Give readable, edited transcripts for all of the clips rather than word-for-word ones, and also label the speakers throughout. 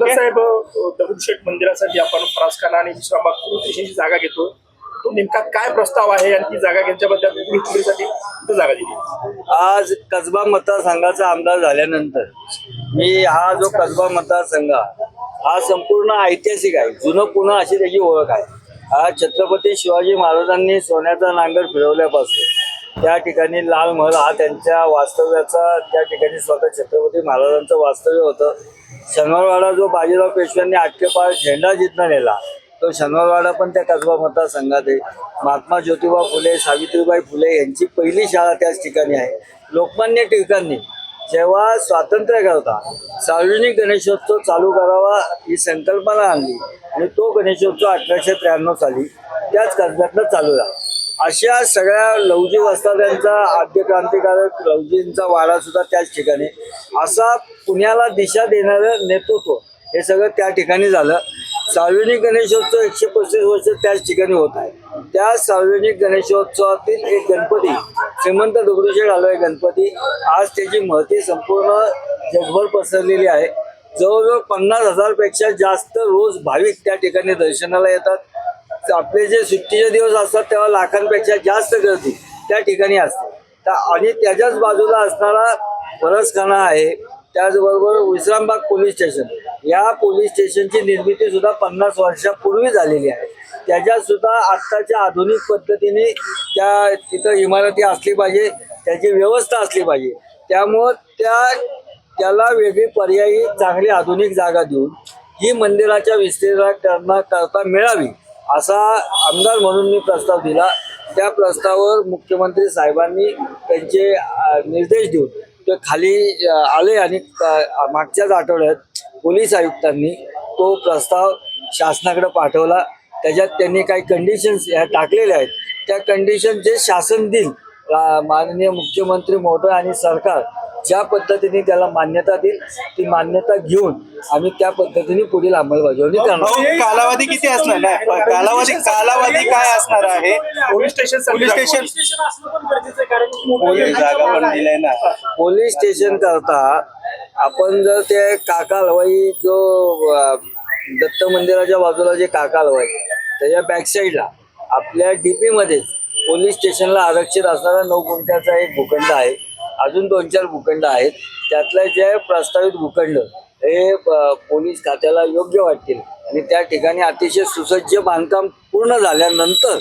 Speaker 1: आमदार साहेब, दगडूशेठ मंदिरासाठी आपण फरासखाना आणि विश्रामबाग पोलीस स्टेशनची जागा घेतो. तो नेमका काय प्रस्ताव आहे आणि ती जागा घेण्याबद्दल पोलिसांसाठी कुठं जागा दिली?
Speaker 2: आज कसबा मतदारसंघाचा आमदार झाल्यानंतर मी हा जो कसबा मतदारसंघ हा संपूर्ण ऐतिहासिक आहे. जुनं पुणे अशी त्याची ओळख आहे. हा छत्रपती शिवाजी महाराजांनी सोन्याचा नांगर फिरवल्यापासून त्या ठिकाणी लाल महल हा त्यांच्या वास्तव्याचा, त्या ठिकाणी स्वतः छत्रपती महाराजांचं वास्तव्य होतं. शनिवारवाडा जो बाजीराव पेशव्यांनी आटकेपार झेंडा जिथनं नेला तो शनिवारवाडा पण त्या कसबा मतदारसंघात आहे. महात्मा ज्योतिबा फुले, सावित्रीबाई फुले यांची पहिली शाळा त्याच ठिकाणी आहे. लोकमान्य टिळकांनी जेव्हा स्वातंत्र्य करता सार्वजनिक गणेशोत्सव चालू करावा ही संकल्पना आणली आणि तो गणेशोत्सव 1893 साली त्याच कसब्यातनं चालू झाला. अशा सगळ्या लवजी वस्ताद्यांचा, आद्य क्रांतिकारक लवजींचा वाडा सुद्धा त्याच ठिकाणी. असा पुण्याला दिशा देणारं नेतृत्व हे सगळं त्या ठिकाणी झालं. सार्वजनिक गणेशोत्सव 135 वर्ष त्याच ठिकाणी होत आहे. त्या सार्वजनिक गणेशोत्सवातील एक गणपती, श्रीमंत दगडूशेठ हलवाई गणपती, आज त्याची महती संपूर्ण जगभर पसरलेली आहे. जवळजवळ 50,000 पेक्षा जास्त रोज भाविक त्या ठिकाणी दर्शनाला येतात. आपले जे सुट्टीचे दिवस असतात तेव्हा लाखांपेक्षा जास्त गर्दी त्या ठिकाणी असते. आणि त्याच्याच बाजूला असणारा फरसखाना आहे. त्याचबरोबर विश्रामबाग पोलीस स्टेशन, या पोलीस स्टेशनची निर्मिती सुद्धा 50 वर्षापूर्वी झालेली आहे. त्याच्यात सुद्धा आत्ताच्या आधुनिक पद्धतीने त्या तिथं इमारती असली पाहिजे, त्याची व्यवस्था असली पाहिजे. त्यामुळं त्याला वेगळी पर्यायी चांगली आधुनिक जागा देऊन ही मंदिराच्या विस्तारीकरणाकरता मिळावी असा आमदार म्हणून मी प्रस्ताव दिला. त्या प्रस्तावावर मुख्यमंत्री साहेबांनी त्यांचे निर्देश देऊन ते खाली आले आणि मागच्याच आठवड्यात पोलीस आयुक्तांनी तो प्रस्ताव शासनाकडे पाठवला. त्याच्यात त्यांनी काही कंडिशन्स ह्या टाकलेल्या आहेत. त्या कंडिशन जे शासन देईल, माननीय मुख्यमंत्री महोदय आणि सरकार ज्या पद्धतीने त्याला मान्यता देईल ती मान्यता घेऊन आम्ही त्या पद्धतीने पुढील अंमलबजावणी करणार.
Speaker 3: कालावधी किती असणार? कालावधी काय असणार आहे?
Speaker 1: पोलीस स्टेशन
Speaker 3: जागा पण दिलाय ना.
Speaker 2: पोलीस स्टेशन करता आपण जर ते काका हलवाई जो दत्त मंदिराच्या बाजूला जे काका हलवाई त्याच्या बॅकसाईडला आपल्या डीपी मध्येच पोलीस स्टेशनला आरक्षित असणारा 9 गुंठ्याचा एक भूखंड आहे. अजून 2-4 भूखंड आहेत. त्यातले जे प्रस्तावित भूखंड हे पोलीस खात्याला योग्य वाटतील आणि त्या ठिकाणी अतिशय सुसज्ज बांधकाम पूर्ण झाल्यानंतर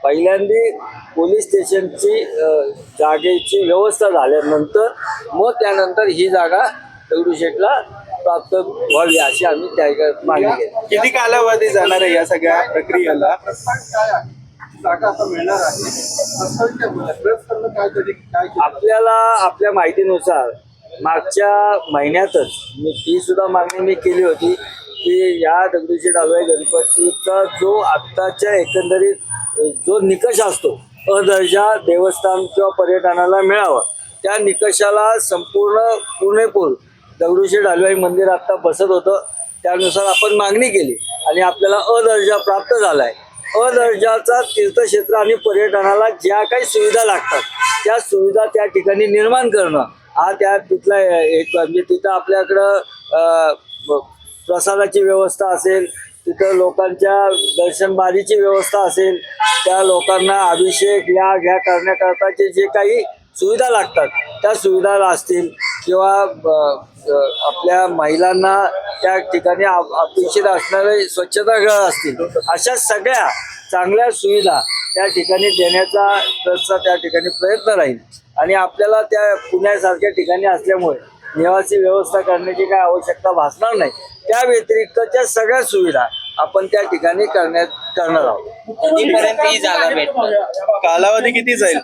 Speaker 2: पहिल्यांदा पोलीस स्टेशनची जागेची व्यवस्था झाल्यानंतर मग त्यानंतर ही जागा दगडूशेठला प्राप्त व्हावी अशी आम्ही त्या मागणी केली.
Speaker 3: किती कालावधी जाणार आहे या सगळ्या प्रक्रियेला?
Speaker 2: आपल्याला आपल्या माहितीनुसार मागच्या महिन्यातच ती सुद्धा मागणी मी केली होती की या दगडूशेठ हलवाई गणपतीचा जो आत्ताच्या एकंदरीत जो निकष असतो अदर्जा देवस्थान किंवा पर्यटनाला मिळावा, त्या निकषाला पूर्णपूर दगडूशेठ हलवाई मंदिर आत्ता बसत होतं. त्यानुसार आपण मागणी केली आणि आपल्याला अदर्जा प्राप्त झाला आहे. अदर्जाचा तीर्थक्षेत्र आणि पर्यटनाला ज्या काही सुविधा लागतात त्या सुविधा त्या ठिकाणी निर्माण करणं हा तिथला एक म्हणजे तिथं आपल्याकडं प्रसादाची व्यवस्था असेल, तिथं लोकांच्या दर्शनबारीची व्यवस्था असेल, त्या लोकांना अभिषेक घ्या करण्याकरताचे जे काही सुविधा लागतात त्या सुविधा असतील किंवा आपल्या महिलांना त्या ठिकाणी अपेक्षित असणारे स्वच्छतागृह असतील, अशा सगळ्या चांगल्या सुविधा त्या ठिकाणी देण्याचा ट्रस्टचा त्या ठिकाणी प्रयत्न राहील. आणि आपल्याला त्या पुण्यासारख्या ठिकाणी असल्यामुळे निवासी व्यवस्था करण्याची काय आवश्यकता भासणार नाही. त्या व्यतिरिक्तच्या सगळ्या सुविधा आपण त्या ठिकाणी करणार आहोत.
Speaker 3: कितीपर्यंत ही जागा भेटणार? कालावधी किती जाईल?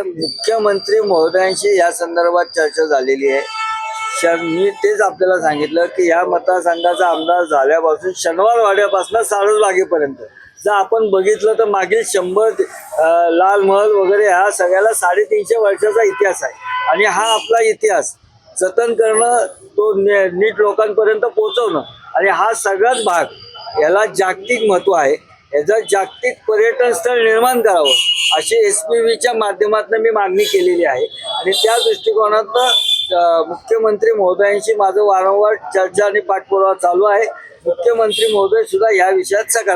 Speaker 2: मुख्यमंत्री महोदयांशी या संदर्भात चर्चा झालेली आहे. मी तेच आपल्याला सांगितलं की या मतदारसंघाचा आमदार झाल्यापासून शनिवारवाड्यापासून सारसबागेपर्यंत जर आपण बघितलं तर मागील 100 लाल महल वगैरे ह्या सगळ्याला 350 वर्षाचा इतिहास आहे. आणि हा आपला इतिहास जतन करणं, तो नीट लोकांपर्यंत पोहोचवणं आणि हा सगळाच भाग याला जागतिक महत्त्व आहे. याचं जागतिक पर्यटन स्थळ निर्माण करावं अशी SPVच्या माध्यमातून मी मागणी केलेली आहे. आणि त्या दृष्टिकोनातनं मुख्यमंत्री महोदयांशी माझं वारंवार चर्चा आणि पाठपुरावा चालू आहे. मुख्यमंत्री महोदय सुद्धा या विषयात सकारात्मक